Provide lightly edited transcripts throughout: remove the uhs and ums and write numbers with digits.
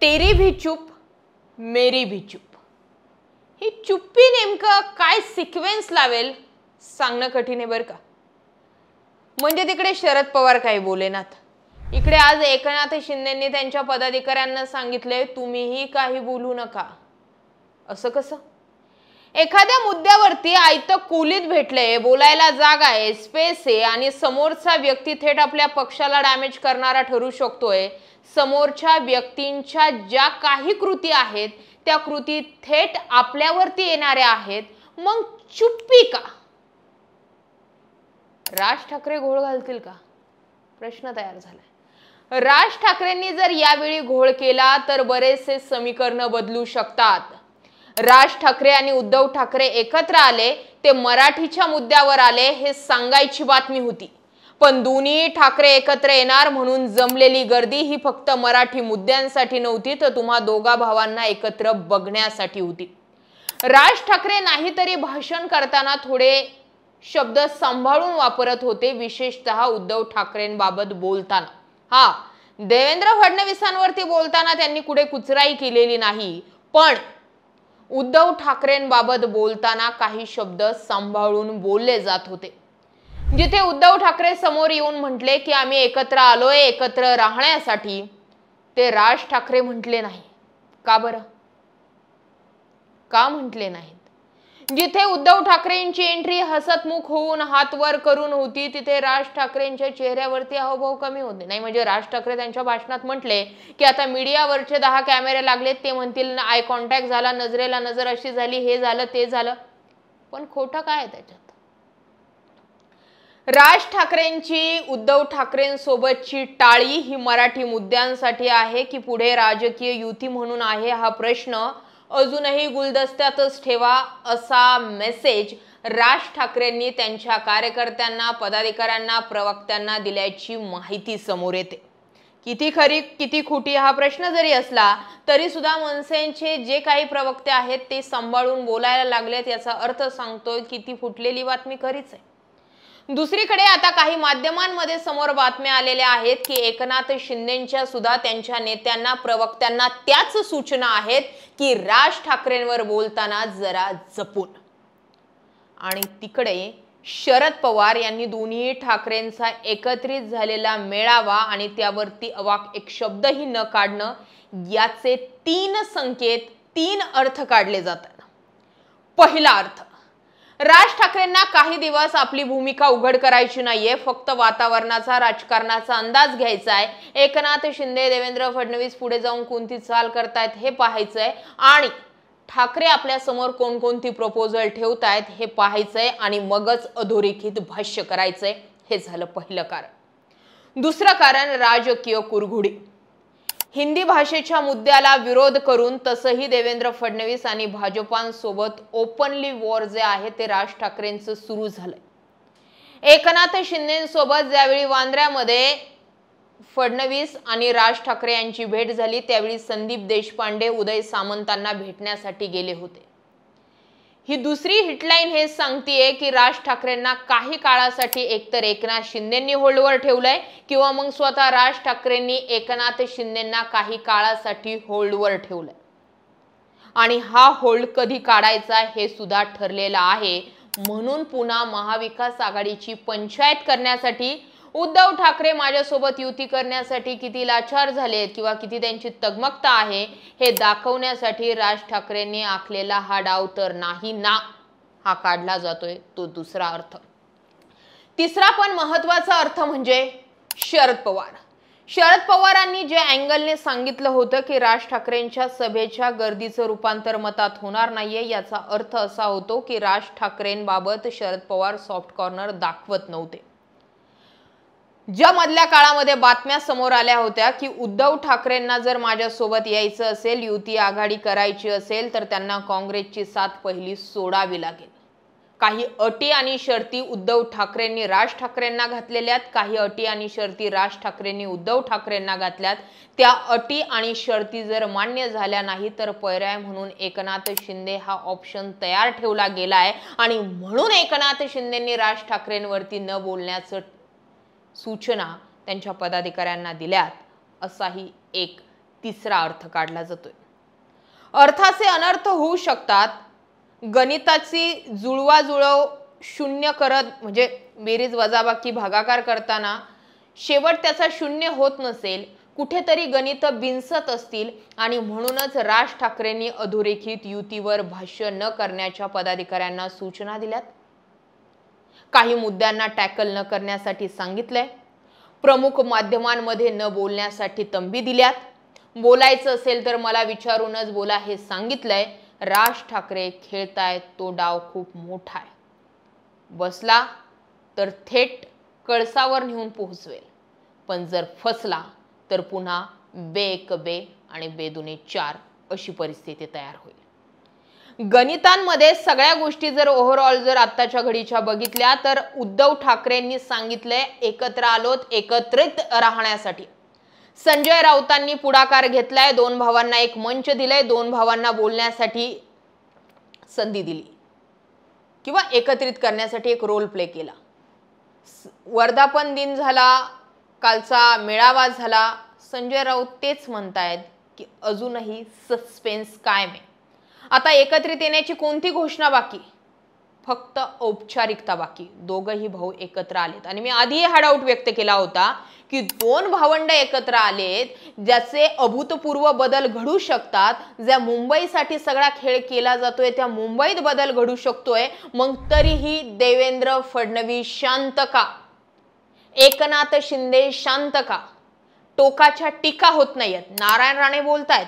तेरी भी चुप मेरी भी चुप, ही चुप्पी नेमकं काय सिक्वेन्स लावेल सांगणं कठीण आहे बरं का. म्हणजे तिकडे शरद पवार काही बोलेनात, इकडे आज एकनाथ शिंदेंनी त्यांच्या पदाधिकाऱ्यांना सांगितले तुम्हीही काही बोलू नका. असं कसं? एखाद्या मुद्द्यावरती आयतं कुलीत भेटलंय, बोलायला जागा आहे, स्पेस आहे आणि समोरचा व्यक्ती थेट आपल्या पक्षाला डॅमेज करणारा ठरू शकतोय. समोरच्या व्यक्तींच्या ज्या काही कृती आहेत त्या कृती थेट आपल्यावरती येणाऱ्या आहेत, मग चुप्पी का? राज ठाकरे घोळ घालतील का? प्रश्न तयार झालाय. राज ठाकरेंनी जर यावेळी घोळ केला तर बरेचसे समीकरण बदलू शकतात. राज ठाकरे आणि उद्धव ठाकरे एकत्र आले ते मराठीच्या मुद्द्यावर आले हे सांगायची बातमी होती, पण दोन्ही ठाकरे एकत्र येणार म्हणून जमलेली गर्दी ही फक्त मराठी मुद्द्यांसाठी नव्हती, तर तुम्हा दोघा भावांना एकत्र बघण्यासाठी होती. राज ठाकरे नाहीतरी भाषण करताना थोडे शब्द सांभाळून वापरत होते, विशेषतः उद्धव ठाकरेंबाबत बोलताना. हा, देवेंद्र फडणवीसांवरती बोलताना त्यांनी कुठे कुचराई केलेली नाही, पण उद्धव ठाकरेंबाबत बोलताना काही शब्द सांभाळून बोलले जात होते. जिथे उद्धव ठाकरे समोर येऊन म्हटले की आम्ही एकत्र आलोय एकत्र राहण्यासाठी, ते राज ठाकरे म्हटले नाही. का बरं? का म्हटले नाहीत? जिथे उद्धव ठाकरेंची एंट्री हसतमुख होऊन हात वर करून होती, तिथे राज ठाकरेंच्या चेहऱ्यावरती हावभाव कमी होते. नाही म्हणजे राज ठाकरे त्यांच्या भाषणात म्हटले की आता मीडियावरचे 10 कॅमेरे लागलेत, ते म्हणतील आय कॉन्टॅक्ट झाला, नजरेला नजर अशी झाली, हे झालं ते झालं, पण खोटं काय आहे त्याच्यात? राज ठाकरेंची उद्धव ठाकरेंसोबतची टाळी ही मराठी मुद्द्यांसाठी आहे की पुढे राजकीय युती म्हणून आहे, हा प्रश्न अजूनही गुलदस्त्यातच ठेवा, असा मेसेज राज ठाकरेंनी त्यांच्या कार्यकर्त्यांना, पदाधिकाऱ्यांना, प्रवक्त्यांना दिल्याची माहिती समोर येते. किती खरी किती खोटी हा प्रश्न जरी असला तरी सुद्धा मनसेचे जे काही प्रवक्ते आहेत ते सांभाळून बोलायला लागलेत, याचा अर्थ सांगतोय की ती फुटलेली बातमी खरीच आहे. दुसरीकडे आता काही माध्यमांमध्ये समोर बातम्या आलेल्या आहेत की एकनाथ शिंदेंच्या सुद्धा त्यांच्या नेत्यांना, प्रवक्त्यांना त्याच सूचना आहेत की राज ठाकरेंवर बोलताना जरा जपून. आणि तिकडे शरद पवार यांनी दोन्ही ठाकरेंचा एकत्रित झालेला मेळावा आणि त्यावरती अवाक एक शब्दही न काढणं, याचे 3 संकेत, 3 अर्थ काढले जातात. पहिला अर्थ, राज ठाकरेंना काही दिवस आपली भूमिका उघड करायची नाहीये, फक्त वातावरणाचा, राजकारणाचा अंदाज घ्यायचा आहे. एकनाथ शिंदे, देवेंद्र फडणवीस पुढे जाऊन कोणती चाल करतायत हे पाहायचंय आणि ठाकरे आपल्या समोर कोणकोणती प्रपोजल ठेवतायत हे पाहायचंय आणि मगच अधोरेखित भाष्य करायचंय. हे झालं पहिलं कारण. दुसरं कारण राजकीय कुरघोडी. हिंदी भाषेच्या मुद्द्याला विरोध करून तसंही देवेंद्र फडणवीस आणि भाजपांसोबत ओपनली वॉर जे आहे ते राज ठाकरेंचं सुरू झालंय. एकनाथ शिंदेसोबत ज्यावेळी वांद्र्यामध्ये फडणवीस आणि राज ठाकरे यांची भेट झाली त्यावेळी संदीप देशपांडे उदय सामंतांना भेटण्यासाठी गेले होते. ही दुसरी हिटलाईन हे सांगतेय की राज ठाकरेंना काही काळासाठी एकतर एकनाथ शिंदेंनी होल्डवर ठेवलंय किंवा मग स्वतः राज ठाकरेंनी एकनाथ शिंदेंना काही काळासाठी होल्डवर ठेवलंय आणि हा होल्ड कधी काढायचा हे सुद्धा ठरलेलं आहे. म्हणून पुन्हा महाविकास आघाडीची पंचायत करण्यासाठी उद्धव ठाकरे माझ्यासोबत युती करण्यासाठी किती लाचार झालेत किंवा किती त्यांची तगमगता आहे हे दाखवण्यासाठी राज ठाकरेंनी आखलेला हा डाव तर नाही ना, हा काढला जातोय तो दुसरा अर्थ. तिसरा पण महत्वाचा अर्थ म्हणजे शरद पवार. शरद पवारांनी जे अँगलने सांगितलं होतं की राज ठाकरेंच्या सभेच्या गर्दीचं रूपांतर मतात होणार नाहीये, याचा अर्थ असा होतो की राज ठाकरेंबाबत शरद पवार सॉफ्ट कॉर्नर दाखवत नव्हते. ज्या मधल्या काळामध्ये बातम्या समोर आल्या होत्या की उद्धव ठाकरेंना जर माझ्यासोबत यायचं असेल, युती आघाडी करायची असेल तर त्यांना काँग्रेसची साथ पहिली सोडावी लागेल. काही अटी आणि शर्ती उद्धव ठाकरेंनी राज ठाकरेंना घातलेल्यात, काही अटी आणि शर्ती राज ठाकरेंनी उद्धव ठाकरेंना घातल्यात. त्या अटी आणि शर्ती जर मान्य झाल्या नाही तर पर्याय म्हणून एकनाथ शिंदे हा ऑप्शन तयार ठेवला गेलाय आणि म्हणून एकनाथ शिंदेंनी राज ठाकरेंवरती न बोलण्याचं सूचना त्यांच्या पदाधिकाऱ्यांना दिल्यात, असाही एक तिसरा अर्थ काढला जातोय। अर्थाचे अनर्थ होऊ शकतात। गणिताची जुळवाजुळव शून्य करत म्हणजे बेरीज वजाबाकी भागाकार करताना शेवट त्याचा शून्य होत नसेल, कुठेतरी गणित बिनसत असतील आणि म्हणूनच राज ठाकरेंनी अधोरेखित युतीवर भाष्य न करण्याच्या पदाधिकाऱ्यांना सूचना दिल्यात। काही मुद्द्यांना टॅकल न करण्यासाठी सांगितलंय। प्रमुख माध्यमांमध्ये न बोलण्यासाठी तंबी दिल्यात। बोलायचं असेल तर मला विचारूनच बोला हे सांगितलंय। राज ठाकरे खेळतायत तो डाव खूप मोठा आहे। बसला तर थेट कळसावर नेऊन पोहोचवेल, पण जर फसला तर पुन्हा बे आणि बेदुने 4 अशी परिस्थिती तयार होईल। गणितांमध्ये सगळ्या गोष्टी जर ओव्हरऑल जर आत्ताच्या घडीच्या बघितल्या तर उद्धव ठाकरेंनी सांगितलंय एकत्र आलोत एकत्रित राहण्यासाठी। संजय राऊतांनी पुढाकार घेतलाय, 2 भावांना एक मंच दिलाय, 2 भावांना बोलण्यासाठी संधी दिली किंवा एकत्रित करण्यासाठी एक रोल प्ले केला। वर्धापन दिन झाला, कालचा मेळावा झाला, संजय राऊत तेच म्हणतायत की अजूनही सस्पेन्स कायम आहे। आता एकत्रित येण्याची कोणती घोषणा बाकी, फक्त औपचारिकता बाकी। दोघही भाऊ एकत्र आलेत आणि मी आधीही हा डाऊट व्यक्त केला होता की 2 भावंड एकत्र आलेत ज्याचे अभूतपूर्व बदल घडू शकतात। ज्या मुंबईसाठी सगळा खेळ केला जातोय त्या मुंबईत बदल घडू शकतोय, मग तरीही देवेंद्र फडणवीस शांत का, एकनाथ शिंदे शांत का, टोकाच्या टीका होत नाहीयेत। नारायण राणे बोलतायत,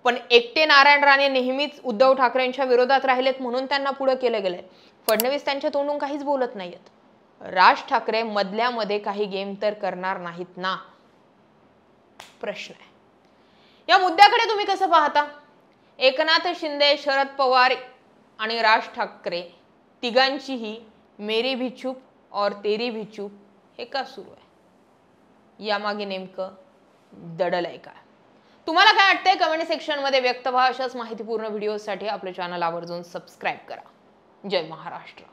पण एकटे नारायण राणे नेहमीच उद्धव ठाकरेंच्या विरोधात राहिलेत म्हणून त्यांना पुढे केलं गेलंय। फडणवीस त्यांच्या तोंडून काहीच बोलत नाहीयेत। राज ठाकरे मधल्या मध्ये काही गेम तर करणार नाहीत ना, प्रश्न आहे। या मुद्द्याकडे तुम्ही कसं पाहता? एकनाथ शिंदे, शरद पवार आणि राज ठाकरे तिघांचीही मेरी भी चूप और तेरी भी चूप हे का सुरू आहे? यामागे नेमकं दडल आहे का? तुम्हाला काय वाटतंय कमेंट सेक्शन मध्ये व्यक्त व्हा। अशाच माहितीपूर्ण व्हिडिओसाठी आपल्या चॅनल आवर्जून सबस्क्राइब करा। जय महाराष्ट्र।